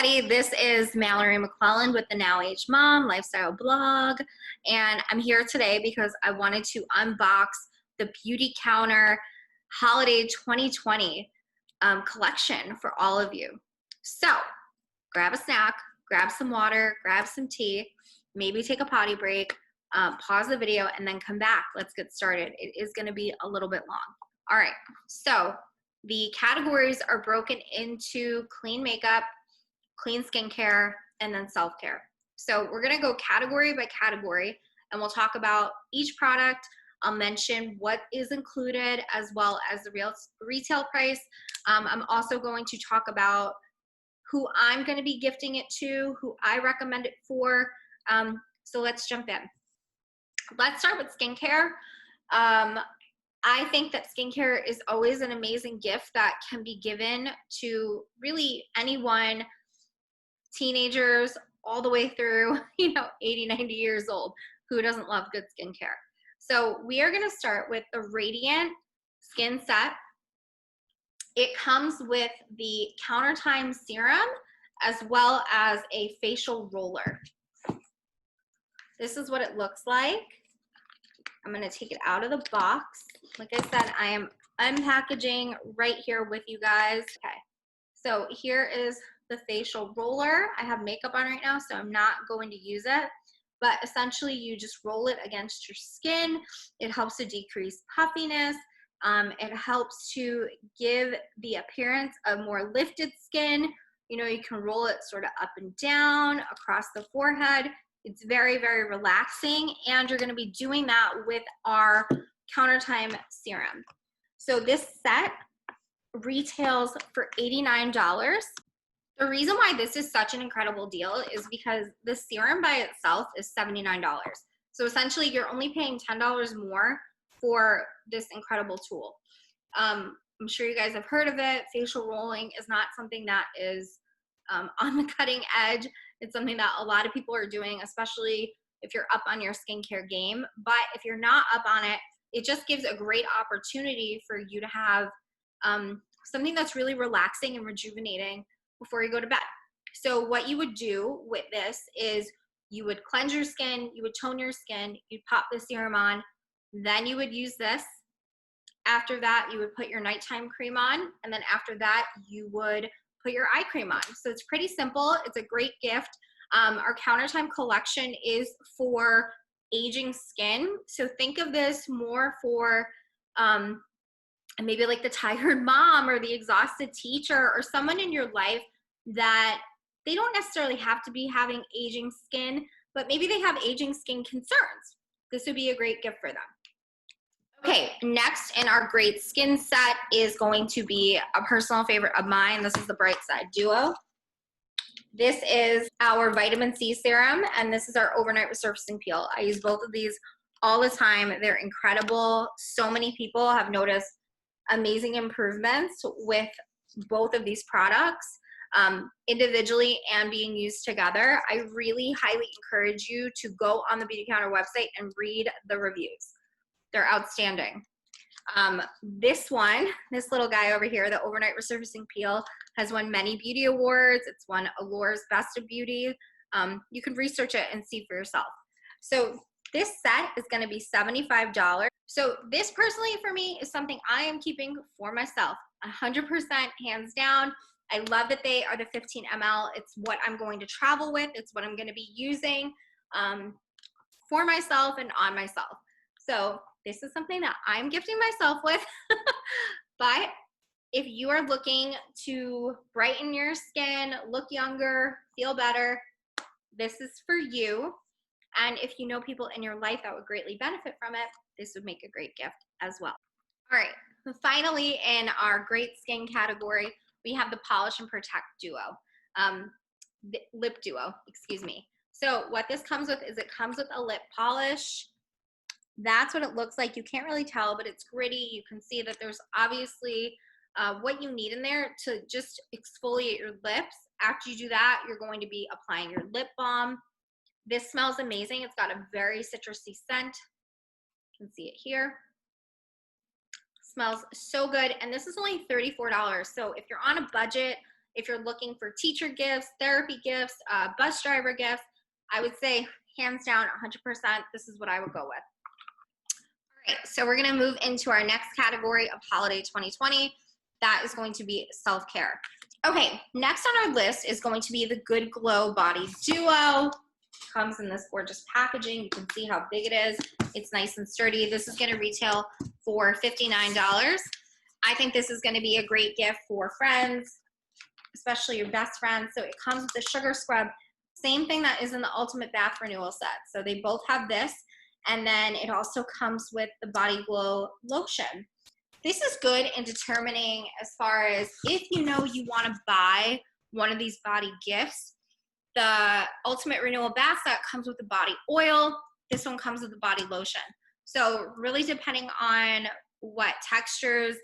everybody, this is Mallory McClelland with the Now Age Mom Lifestyle Blog, and I'm here today because I wanted to unbox the BeautyCounter Holiday 2020 collection for all of you. So grab a snack, grab some water, grab some tea, maybe take a potty break, pause the video, and then come back. Let's get started. It is going to be a little bit long. All right, so the categories are broken into clean makeup, clean skincare, and then self-care. So we're gonna go category by category, and we'll talk about each product. I'll mention what is included as well as the real retail price. I'm also going to talk about who I'm gonna be gifting it to, who I recommend it for. So let's jump in. Let's start with skincare. I think that skincare is always an amazing gift that can be given to really anyone, teenagers all the way through, 80, 90 years old. Who doesn't love good skincare? So we are going to start with the Radiant Skin Set. It comes with the COUNTERTIME serum as well as a facial roller. This is what it looks like. I'm going to take it out of the box. Like I said, I am unpackaging right here with you guys. Okay, so here is the facial roller. I have makeup on right now, so I'm not going to use it. But essentially, you just roll it against your skin. It helps to decrease puffiness. It helps to give the appearance of more lifted skin. You can roll it sort of up and down across the forehead. It's very, very relaxing, and you're going to be doing that with our COUNTERTIME serum. So this set retails for $89. The reason why this is such an incredible deal is because the serum by itself is $79. So essentially, you're only paying $10 more for this incredible tool. I'm sure you guys have heard of it. Facial rolling is not something that is on the cutting edge. It's something that a lot of people are doing, especially if you're up on your skincare game. But if you're not up on it, it just gives a great opportunity for you to have something that's really relaxing and rejuvenating before you go to bed. So what you would do with this is you would cleanse your skin, you would tone your skin, you'd pop the serum on, then you would use this. After that, you would put your nighttime cream on, and then after that, you would put your eye cream on. So it's pretty simple. It's a great gift. Our COUNTERTIME collection is for aging skin. So think of this more for maybe like the tired mom or the exhausted teacher or someone in your life that they don't necessarily have to be having aging skin, but maybe they have aging skin concerns. This would be a great gift for them. Okay, next in our great skin set is going to be a personal favorite of mine. This is the Bright Side Duo. This is our vitamin C serum, and this is our overnight resurfacing peel. I use both of these all the time. They're incredible. So many people have noticed amazing improvements with both of these products, individually and being used together. I really highly encourage you to go on the BeautyCounter website and read the reviews. They're outstanding. This little guy over here, the overnight resurfacing peel, has won many beauty awards. It's won Allure's Best of Beauty. You can research it and see for yourself. So this set is going to be $75. So this personally for me is something I am keeping for myself, 100% hands down. I love that they are the 15 ml. It's what I'm going to travel with. It's what I'm going to be using for myself and on myself. So this is something that I'm gifting myself with. But if you are looking to brighten your skin, look younger, feel better, this is for you. And if you know people in your life that would greatly benefit from it, this would make a great gift as well. All right, finally in our great skin category, we have the Polish and Protect Duo, the Lip Duo, excuse me. So what this comes with is it comes with a lip polish. That's what it looks like. You can't really tell, but it's gritty. You can see that there's obviously what you need in there to just exfoliate your lips. After you do that, you're going to be applying your lip balm. This smells amazing. It's got a very citrusy scent. You can see it here. Smells so good, and this is only $34. So if you're on a budget If you're looking for teacher gifts, therapy gifts, bus driver gifts, I would say hands down 100%, this is what I would go with. All right, so we're gonna move into our next category of holiday 2020. That is going to be self-care. Okay, next on our list is going to be the Good Glow Body Duo. Comes in this gorgeous packaging. You can see how big it is. It's nice and sturdy. This is gonna retail for $59. I think this is gonna be a great gift for friends, especially your best friends. So it comes with the sugar scrub, same thing that is in the Ultimate Bath Renewal set. So they both have this, and then it also comes with the Body Glow Lotion. This is good in determining as far as if you know you want to buy one of these body gifts. The Ultimate Renewal Bath Set comes with the body oil. This one comes with the body lotion. So really depending on what textures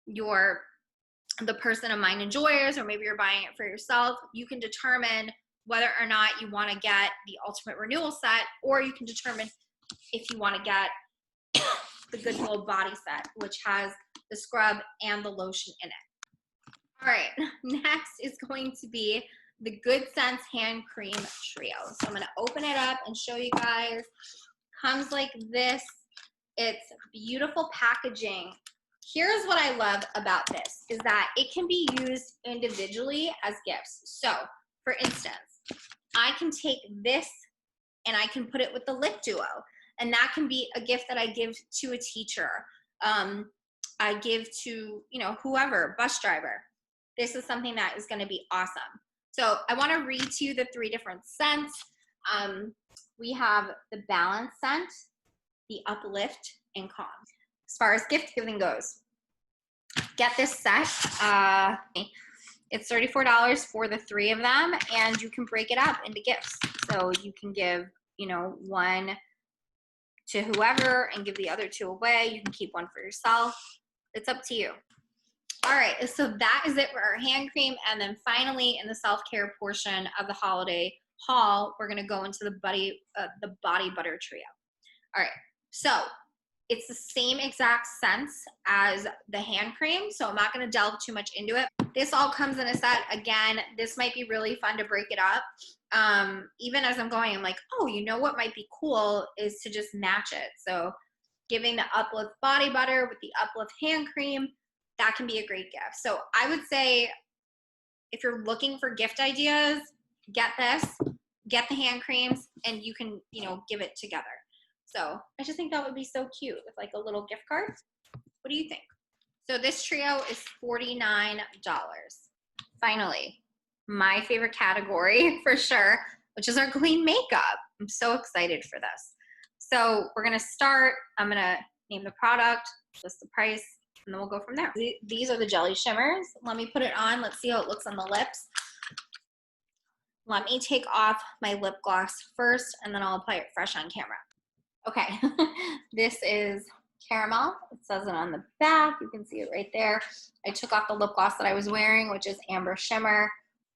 the person of mine enjoys, or maybe you're buying it for yourself, you can determine whether or not you want to get the Ultimate Renewal Set, or you can determine if you want to get the Good Glow Body Set, which has the scrub and the lotion in it. All right, next is going to be the Good Sense Hand Cream Trio. So I'm going to open it up and show you guys. Comes like this. It's beautiful packaging. Here's what I love about this, is that it can be used individually as gifts. So, for instance, I can take this and I can put it with the Lip Duo, and that can be a gift that I give to a teacher. I give to, whoever, bus driver. This is something that is going to be awesome. So I want to read to you the 3 different scents. We have the Balance scent, the Uplift, and Calm. As far as gift giving goes, get this set. It's $34 for the 3 of them, and you can break it up into gifts. So you can give, one to whoever and give the other 2 away. You can keep one for yourself. It's up to you. All right, so that is it for our hand cream. And then finally, in the self-care portion of the holiday haul, we're gonna go into the body butter trio. All right, so it's the same exact scents as the hand cream, so I'm not gonna delve too much into it. This all comes in a set. Again, this might be really fun to break it up. Even as I'm going, I'm like, oh, you know what might be cool is to just match it. So giving the Uplift body butter with the Uplift hand cream, that can be a great gift. So I would say if you're looking for gift ideas, get this, get the hand creams, and you can, give it together. So I just think that would be so cute with like a little gift card. What do you think? So this trio is $49. Finally, my favorite category for sure, which is our clean makeup. I'm so excited for this. So we're gonna start, I'm gonna name the product, list the price, and then we'll go from there. These are the Jelly Shimmers. Let me put it on. Let's see how it looks on the lips. Let me take off my lip gloss first, and then I'll apply it fresh on camera. Okay, this is caramel. It says it on the back. You can see it right there. I took off the lip gloss that I was wearing, which is Amber Shimmer.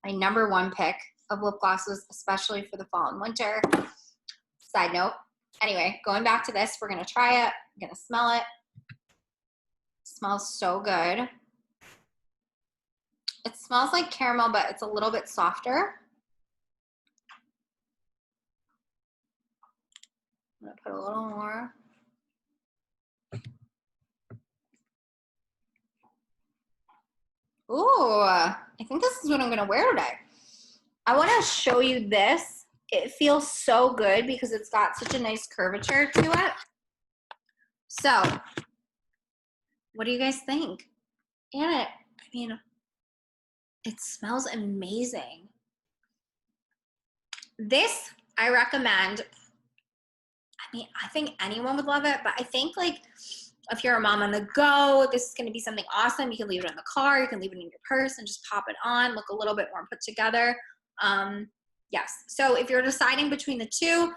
My #1 pick of lip glosses, especially for the fall and winter. Side note. Anyway, going back to this, we're gonna try it. I'm gonna smell it. Smells so good. It smells like caramel, but it's a little bit softer. I'm gonna put a little more. Ooh, I think this is what I'm gonna wear today. I wanna show you this. It feels so good because it's got such a nice curvature to it. So, what do you guys think? And it smells amazing. This, I recommend. I think anyone would love it, but I think like if you're a mom on the go, this is gonna be something awesome. You can leave it in the car, you can leave it in your purse and just pop it on, look a little bit more put together. Yes, so if you're deciding between the 2,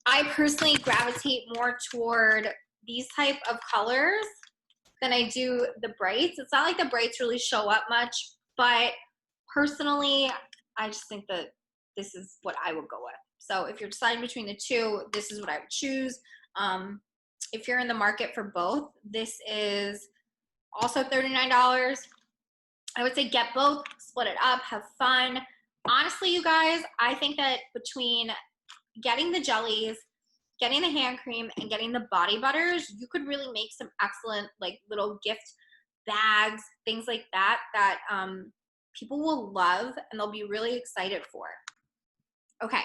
I personally gravitate more toward these type of colors than I do the brights. It's not like the brights really show up much, but personally, I just think that this is what I would go with. So if you're deciding between the 2, this is what I would choose. If you're in the market for both, this is also $39. I would say get both, split it up, have fun. Honestly, you guys, I think that between getting the jellies, getting the hand cream, and getting the body butters, you could really make some excellent like little gift bags, things like that, that people will love and they'll be really excited for. Okay,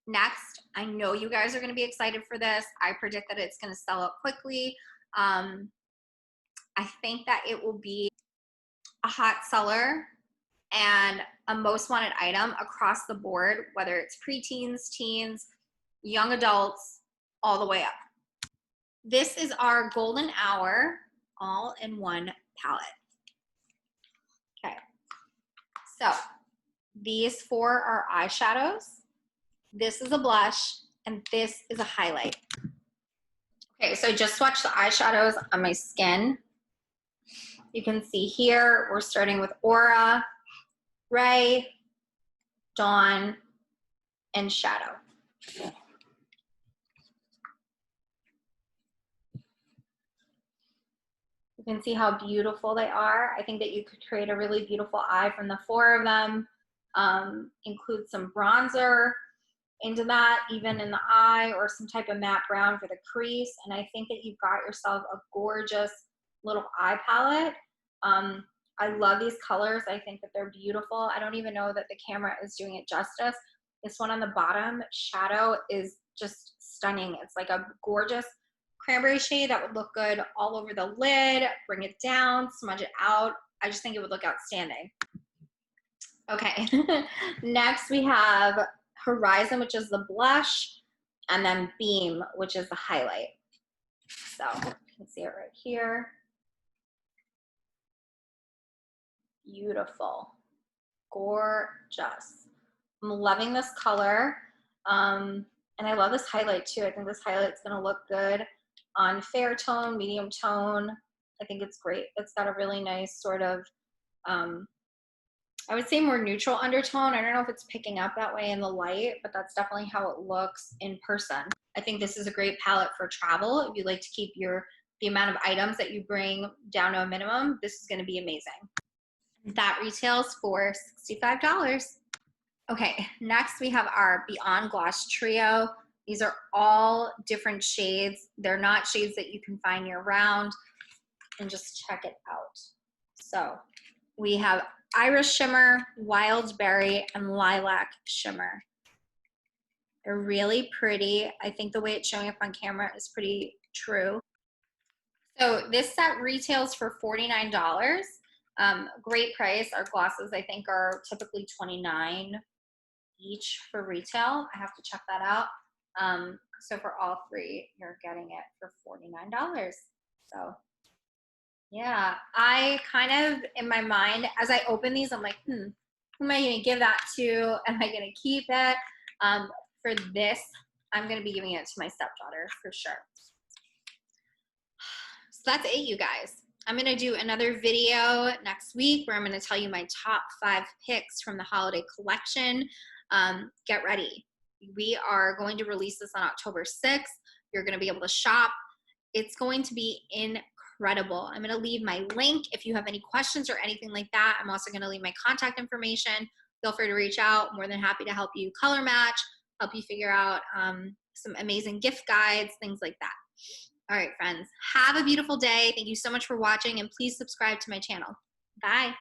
next, I know you guys are gonna be excited for this. I predict that it's gonna sell out quickly. I think that it will be a hot seller and a most wanted item across the board, whether it's preteens, teens, young adults, all the way up. This is our Golden Hour all-in-one palette. Okay, so these four are eyeshadows, this is a blush, and this is a highlight. Okay, so just swatch the eyeshadows on my skin. You can see here, we're starting with Aura, Ray, Dawn, and Shadow. You can see how beautiful they are. I think that you could create a really beautiful eye from the four of them. Include some bronzer into that, even in the eye, or some type of matte brown for the crease. And I think that you've got yourself a gorgeous little eye palette. I love these colors. I think that they're beautiful. I don't even know that the camera is doing it justice. This one on the bottom, Shadow, is just stunning. It's like a gorgeous cranberry shade that would look good all over the lid. Bring it down, smudge it out. I just think it would look outstanding. Okay, next we have Horizon, which is the blush, and then Beam, which is the highlight. So you can see it right here. Beautiful, gorgeous. I'm loving this color, and I love this highlight too. I think this highlight's gonna look good on fair tone, medium tone. I think it's great. It's got a really nice sort of, I would say more neutral undertone. I don't know if it's picking up that way in the light, but that's definitely how it looks in person. I think this is a great palette for travel. If you like to keep the amount of items that you bring down to a minimum, this is gonna be amazing. That retails for $65. Okay, next we have our Beyond Gloss Trio. These are all different shades. They're not shades that you can find year round. And just check it out. So we have Iris Shimmer, Wild Berry, and Lilac Shimmer. They're really pretty. I think the way it's showing up on camera is pretty true. So this set retails for $49. Great price. Our glosses, I think, are typically $29 each for retail. I have to check that out. So for all three, you're getting it for $49. So yeah, I kind of, in my mind, as I open these, I'm like, who am I going to give that to? Am I going to keep it? For this, I'm going to be giving it to my stepdaughter for sure. So that's it, you guys. I'm going to do another video next week where I'm going to tell you my top 5 picks from the holiday collection. Get ready. We are going to release this on October 6th. You're going to be able to shop. It's going to be incredible. I'm going to leave my link if you have any questions or anything like that. I'm also going to leave my contact information. Feel free to reach out. More than happy to help you color match, help you figure out some amazing gift guides, things like that. All right, friends, have a beautiful day. Thank you so much for watching, and please subscribe to my channel. Bye.